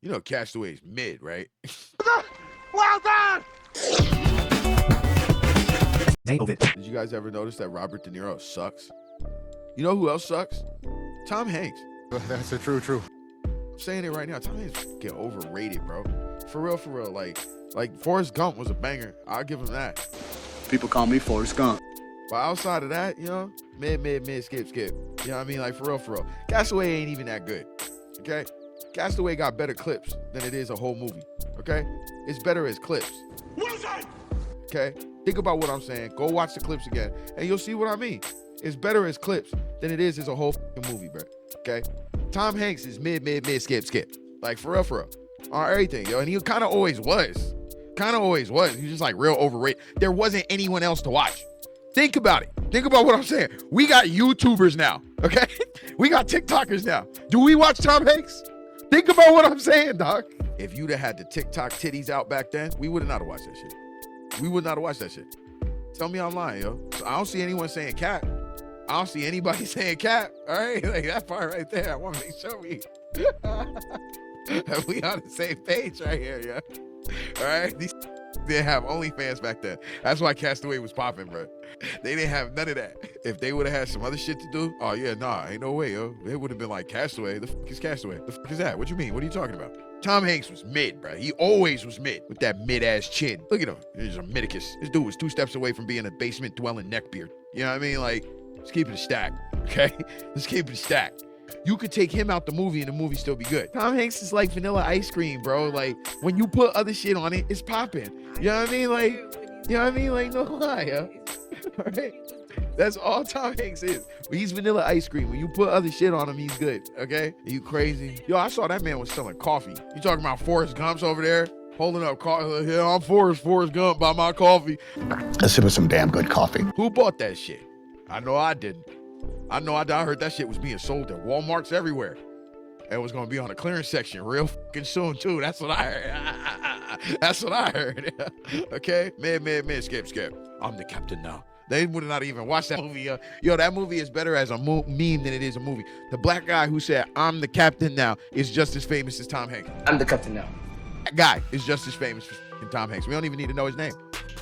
You know Castaway's mid, right? Well done! Deiovid. Did you guys ever notice that Robert De Niro sucks? You know who else sucks? Tom Hanks. That's the true. I'm saying it right now. Tom Hanks get overrated, bro. For real. Like Forrest Gump was a banger. I'll give him that. People call me Forrest Gump. But outside of that, you know, mid, skip. You know what I mean? Like, for real. Castaway ain't even that good, okay? Castaway got better clips than it is a whole movie, okay? It's better as clips. Okay? Think about what I'm saying. Go watch the clips again, and you'll see what I mean. It's better as clips than it is as a whole movie, bro, okay? Tom Hanks is mid, skip. Like, for real. On everything, yo, and he kind of always was. He's just, like, real overrated. There wasn't anyone else to watch. Think about it. Think about what I'm saying. We got YouTubers now, okay? We got TikTokers now. Do we watch Tom Hanks? Think about what I'm saying, dog. If you'd have had the TikTok titties out back then, we would have not have watched that shit. Tell me I'm lying, yo. So I don't see anyone saying cap. I don't see anybody saying cap, all right? Like, that part right there, I want to make sure we on the same page right here, yo. All right? These didn't have OnlyFans back then. That's why Castaway was popping, bro. They didn't have none of that. If they would have had some other shit to do, oh yeah, nah, ain't no way, yo. It would have been like, Castaway. The fuck is Castaway? The fuck is that? What you mean? What are you talking about? Tom Hanks was mid, bro. He always was mid with that mid-ass chin. Look at him. He's a midicus. This dude was 2 steps away from being a basement-dwelling neckbeard. You know what I mean? Like, let's keep it stacked, okay? Let's keep it stacked. You could take him out the movie and the movie still be good. Tom Hanks is like vanilla ice cream, bro. Like, when you put other shit on it, it's popping. You know what I mean? Like, you know what I mean? Like, no lie, yo. All right? That's all Tom Hanks is. He's vanilla ice cream. When you put other shit on him, he's good, okay? Are you crazy? Yo, I saw that man was selling coffee. You talking about Forrest Gump's over there? Holding up coffee. Yeah, I'm Forrest Gump, buy my coffee. Let's sip with some damn good coffee. Who bought that shit? I know I didn't. I heard that shit was being sold at Walmarts everywhere. And it was going to be on the clearance section real fucking soon, too. That's what I heard. Okay? Man, skip. I'm the captain now. They would not even watch that movie. Yo, that movie is better as a meme than it is a movie. The black guy who said, I'm the captain now, is just as famous as Tom Hanks. I'm the captain now. That guy is just as famous as Tom Hanks. We don't even need to know his name,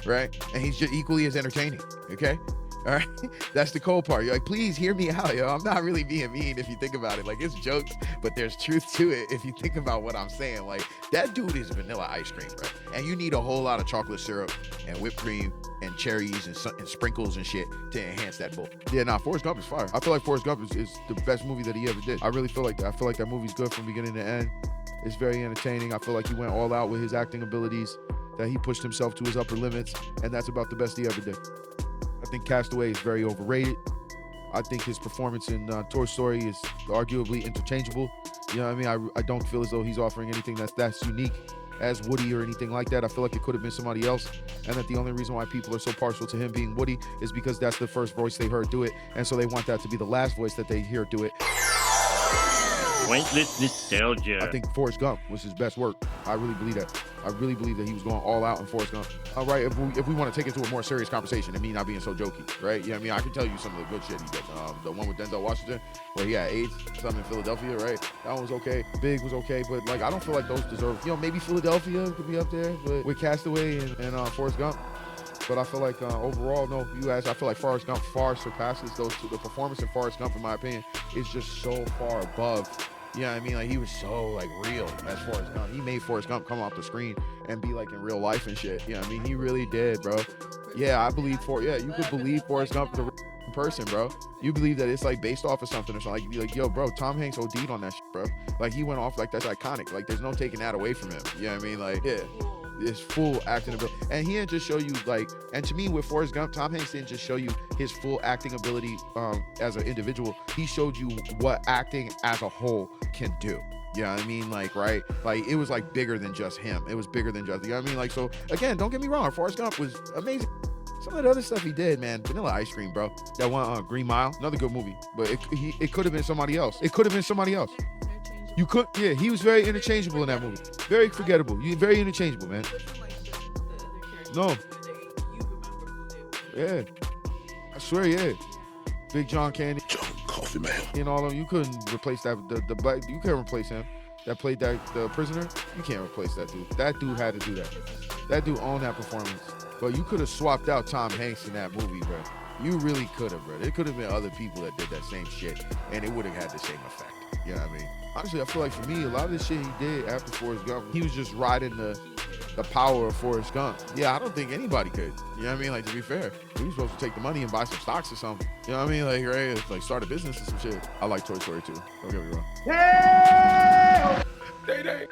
right? And he's just equally as entertaining, okay? All right, that's the cold part. You're like, please hear me out, yo. I'm not really being mean if you think about it. Like, it's jokes, but there's truth to it if you think about what I'm saying. Like, that dude is vanilla ice cream, bro. And you need a whole lot of chocolate syrup and whipped cream and cherries and sprinkles and shit to enhance that bowl. Yeah, nah, Forrest Gump is fire. I feel like Forrest Gump is the best movie that he ever did. I really feel like that. I feel like that movie's good from beginning to end. It's very entertaining. I feel like he went all out with his acting abilities, that he pushed himself to his upper limits, and that's about the best he ever did. I think Castaway is very overrated. I think his performance in Toy Story is arguably interchangeable. You know what I mean? I don't feel as though he's offering anything that's unique as Woody or anything like that. I feel like it could have been somebody else, and that the only reason why people are so partial to him being Woody is because that's the first voice they heard do it, and so they want that to be the last voice that they hear do it. Pointless nostalgia. I think Forrest Gump was his best work. I really believe that. I really believe that he was going all out in Forrest Gump. All right, if we want to take it to a more serious conversation and me not being so jokey, right? You know what I mean? I can tell you some of the good shit he did. The one with Denzel Washington, where he had AIDS, something in Philadelphia, right? That one was okay. Big was okay, but like, I don't feel like those deserve, you know, maybe Philadelphia could be up there, but with Castaway and Forrest Gump. But I feel like overall, no, I feel like Forrest Gump far surpasses those two. The performance in Forrest Gump, in my opinion, is just so far above. You know what I mean? Like, he was so, like, real as Forrest Gump. He made Forrest Gump come off the screen and be, like, in real life and shit. You know what I mean? He really did, bro. Yeah, I believe you could believe Forrest Gump is a real person, bro. You believe that it's, like, based off of something or something. Like, you'd be like, yo, bro, Tom Hanks OD'd on that shit, bro. Like, he went off, like, that's iconic. Like, there's no taking that away from him. You know what I mean? Like, yeah. His full acting ability. And he didn't just show you, like, and to me with Forrest Gump, Tom Hanks didn't just show you his full acting ability as an individual. He showed you what acting as a whole can do. You know what I mean? Like, right? Like, it was like bigger than just him. It was bigger than just, you know what I mean? Like, so again, don't get me wrong, Forrest Gump was amazing. Some of the other stuff he did, man, Vanilla Ice Cream, bro. That one, Green Mile, another good movie. But it could have been somebody else. He was very interchangeable in that movie. Very forgettable. Very interchangeable, man. No. Yeah. I swear, yeah. Big John Candy. John Coffee Man. And all of them. You couldn't replace that. The black, you couldn't replace him. that played the prisoner, you can't replace that dude. That dude had to do that. That dude owned that performance. But you could have swapped out Tom Hanks in that movie, bro. You really could have, bro. There could have been other people that did that same shit, and it would have had the same effect. You know what I mean? Honestly, I feel like for me, a lot of the shit he did after Forrest Gump, he was just riding the power of Forrest Gump. Yeah, I don't think anybody could. You know what I mean? Like, to be fair, he was supposed to take the money and buy some stocks or something. You know what I mean? Like, right? Like, start a business or some shit. I like Toy Story too. Don't get me wrong. Hey! Day.